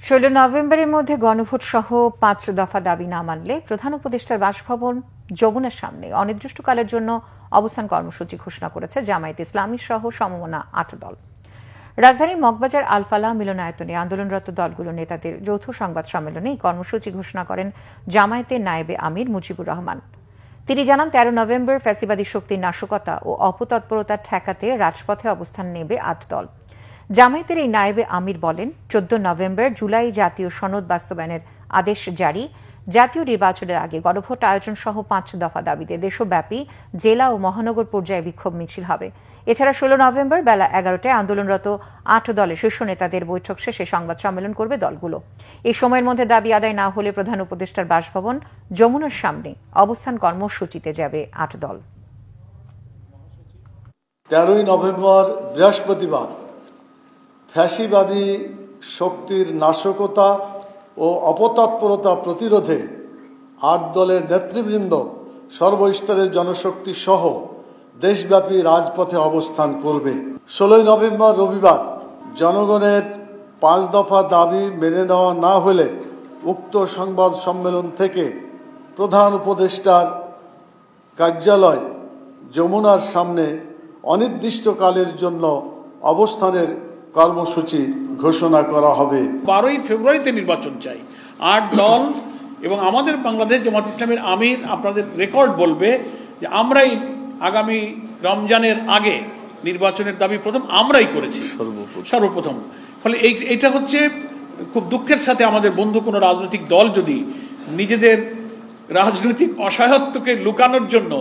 16 নভেম্বরের মধ্যে গণভোট সহ 5 দফা দাবি না মানলে প্রধান উপদেষ্টার বাসভবন যমুনার সামনে অনির্দিষ্টকালের জন্য অবস্থান কর্মসূচি ঘোষণা করেছে জামায়াতে ইসলামী সহ সমমনা 8 দল। রাজধানীর মগবাজার আলফালা মিলনায়তনে আন্দোলনরত দলগুলোর নেতাদের যৌথ সংবাদ সম্মেলনে এই কর্মসূচি ঘোষণা করেন জামায়াতের নায়েবে আমির মুজিবুর রহমান। তিনি জানান, 13 নভেম্বর ফ্যাসিবাদী শক্তির নাশকতা ও অপতৎপরতা ঠেকাতে রাজপথে অবস্থান নেবে 8 দল। জামায়াতের এই নায়েবে আমির বলেন, 14 নভেম্বর জুলাই জাতীয় সনদ বাস্তবায়নের আদেশ জারি, জাতীয় নির্বাচনের আগে গণভোট আয়োজন সহ 5 দফা দাবিতে দেশব্যাপী জেলা ও মহানগর পর্যায়ে বিক্ষোভ মিছিল হবে। এছাড়া 16 নভেম্বর বেলা 11টায় আন্দোলনরত 8 দলের শীর্ষ নেতাদের বৈঠক শেষে সংবাদ সম্মেলন করবে দলগুলো। এই সময়ের মধ্যে দাবি আদায় না হলে প্রধান উপদেষ্টার বাসভবন যমুনার সামনে অবস্থান কর্মসূচিতে যাবে 8 দল। 13 নভেম্বর বৃহস্পতিবার ফ্যাসিবাদী শক্তির নাশকতা ও অপতৎপরতা প্রতিরোধে 8 দলের নেতৃবৃন্দ সর্বস্তরের জনশক্তি সহ দেশব্যাপী রাজপথে অবস্থান করবে। 16 নভেম্বর রবিবার জনগণের 5 দফা দাবি মেনে নেওয়া না হলে উক্ত সংবাদ সম্মেলন থেকে প্রধান উপদেষ্টার কার্যালয় যমুনার সামনে অনির্দিষ্টকালের জন্য অবস্থানের কর্মসূচি ঘোষণা করা হবে। 12 ফেব্রুয়ারিতে নির্বাচন চাই। 8 দল এবং আমাদের বাংলাদেশ জামাত ইসলামের আমির আপনাদের রেকর্ড বলবে যে আমরাই আগামী রমজানের আগে নির্বাচনের দাবি প্রথম আমরাই করেছি সর্বপ্রথম। ফলে এইটা হচ্ছে খুব দুঃখের সাথে আমাদের বন্ধু কোনো রাজনৈতিক দল যদি নিজেদের রাজনৈতিক অসহায়ত্বকে লুকানোর জন্য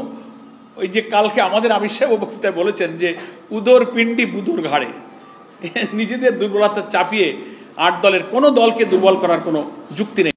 ওই যে কালকে আমাদের আমির সাহেব বক্তৃতায় বলেছেন যে উদর পিণ্ডি বুদুর ঘাড়ে, নিজেদের দুর্বলতা চাপিয়ে 8 দলের কোনো দলকে দুর্বল করার কোনো যুক্তি নেই।